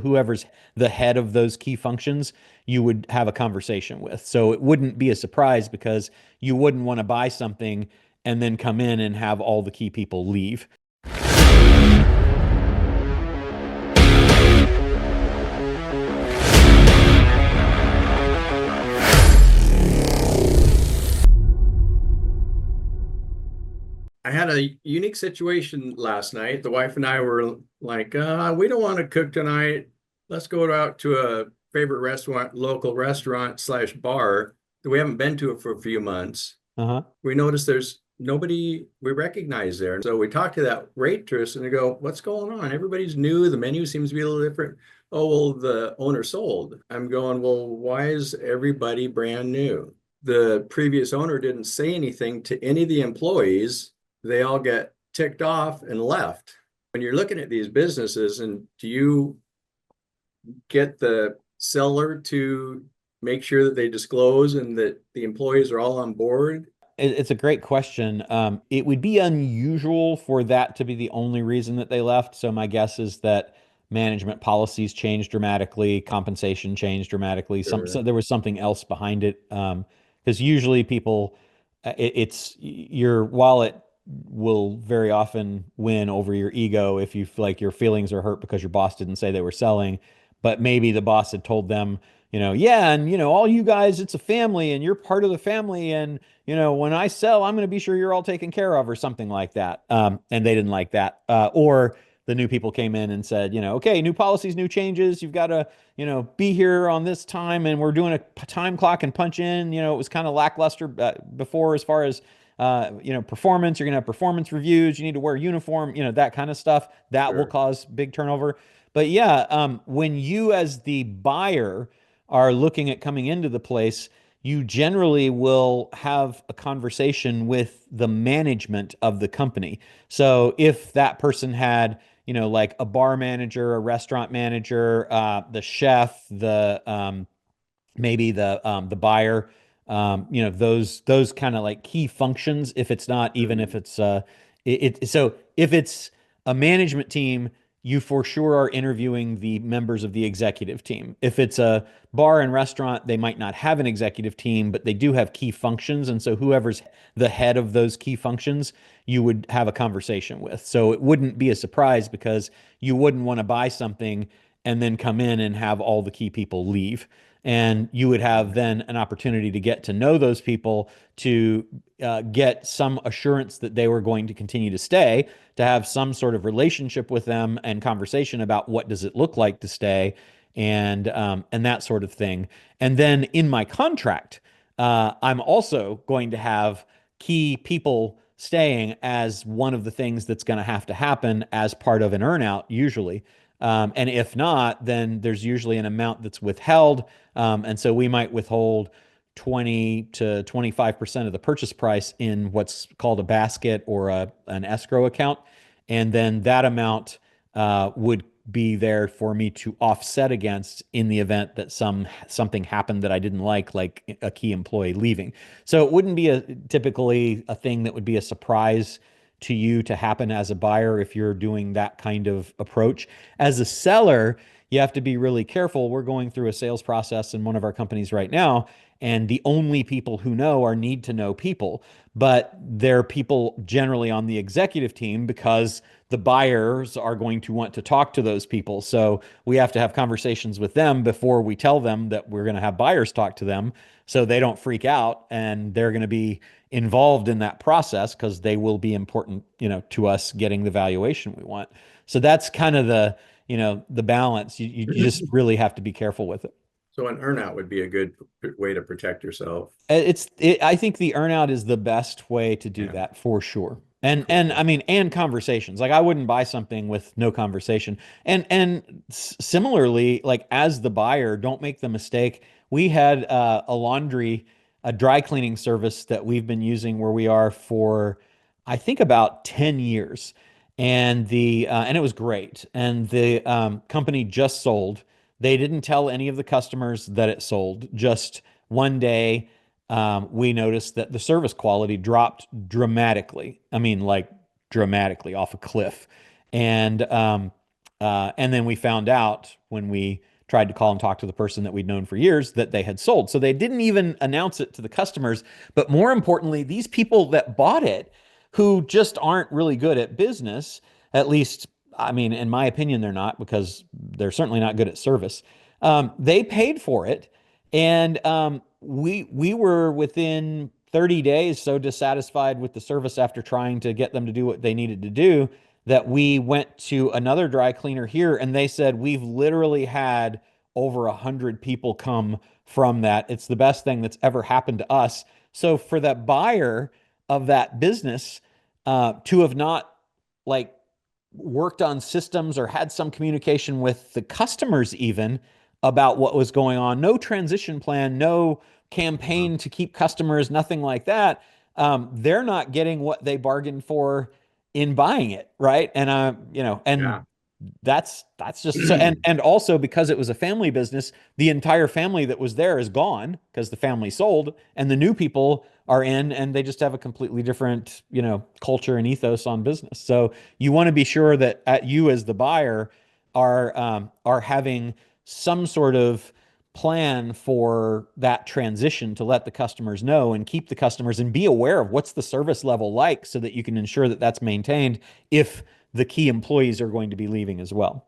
whoever's the head of those key functions, you would have a conversation with. So it wouldn't be a surprise because you wouldn't want to buy something and then come in and have all the key people leave. I had a unique situation last night. The wife and I were like, we don't want to cook tonight. Let's go out to a favorite restaurant, local restaurant slash bar that we haven't been to for a few months. Uh-huh. We noticed there's nobody we recognize there. And so we talked to that waitress and they go, what's going on? Everybody's new. The menu seems to be a little different. Oh, well, the owner sold. I'm going, well, why is everybody brand new? The previous owner didn't say anything to any of the employees. They all get ticked off and left. When you're looking at these businesses, and do you get the seller to make sure that they disclose and that the employees are all on board? It's a great question. It would be unusual for that to be the only reason that they left. So my guess is that management policies changed dramatically, compensation changed dramatically. So Sure, there was something else behind it. Because usually people, it's your wallet will very often win over your ego if you feel like your feelings are hurt because your boss didn't say they were selling, but maybe the boss had told them, yeah, and all you guys, it's a family and you're part of the family, and when I sell, I'm going to be sure you're all taken care of or something like that. And they didn't like that. Or the new people came in and said, okay, new policies, new changes. You've got to, be here on this time, and we're doing a time clock and punch in. It was kind of lackluster before as far as performance. You're going to have performance reviews. You need to wear a uniform, that kind of stuff. That will sure. cause big turnover. But yeah, when you as the buyer are looking at coming into the place, you generally will have a conversation with the management of the company. So if that person had, like a bar manager, a restaurant manager, the chef, the maybe the buyer, those kind of like key functions. If it's not, even if Mhm. it's so if it's a management team, you for sure are interviewing the members of the executive team. If it's a bar and restaurant, they might not have an executive team, but they do have key functions. And so whoever's the head of those key functions, you would have a conversation with. So it wouldn't be a surprise because you wouldn't want to buy something and then come in and have all the key people leave. And you would have then an opportunity to get to know those people, to get some assurance that they were going to continue to stay, to have some sort of relationship with them and conversation about what does it look like to stay, and that sort of thing. And then in my contract, I'm also going to have key people staying as one of the things that's going to happen as part of an earnout, usually. And if not, then there's usually an amount that's withheld. And so we might withhold 20 to 25% of the purchase price in what's called a basket or an escrow account. And then that amount would be there for me to offset against in the event that something happened that I didn't like a key employee leaving. So it wouldn't be typically a thing that would be a surprise to you to happen as a buyer if you're doing that kind of approach. As a seller, you have to be really careful. We're going through a sales process in one of our companies right now, and the only people who know are need to know people, but they're people generally on the executive team because the buyers are going to want to talk to those people. So we have to have conversations with them before we tell them that we're going to have buyers talk to them, so they don't freak out, and they're going to be involved in that process because they will be important, to us getting the valuation we want. So that's kind of the balance. You just really have to be careful with it. So an earnout would be a good way to protect yourself. I think the earnout is the best way to do Yeah, that for sure. And I cool. mean, and conversations. Like I wouldn't buy something with no conversation. And similarly, like as the buyer, don't make the mistake. We had a dry cleaning service that we've been using where we are for, I think about 10 years. And it was great. And the company just sold. They didn't tell any of the customers that it sold. Just one day, we noticed that the service quality dropped dramatically. I mean, like dramatically off a cliff. And And then we found out when we tried to call and talk to the person that we'd known for years that they had sold. So they didn't even announce it to the customers. But more importantly, these people that bought it, who just aren't really good at business, at least, I mean, in my opinion, they're not, because they're certainly not good at service. They paid for it, and we were within 30 days so dissatisfied with the service after trying to get them to do what they needed to do that we went to another dry cleaner here, and they said we've literally had over 100 people come from that. It's the best thing that's ever happened to us. So for that buyer of that business to have not like worked on systems or had some communication with the customers even about what was going on, no transition plan, no Wow. campaign to keep customers, nothing like that. They're not getting what they bargained for in buying it, right? And and Yeah. that's just so. And also because it was a family business, the entire family that was there is gone because the family sold, and the new people are in, and they just have a completely different, culture and ethos on business. So you want to be sure that you as the buyer are having some sort of plan for that transition to let the customers know and keep the customers and be aware of what's the service level like so that you can ensure that that's maintained if the key employees are going to be leaving as well.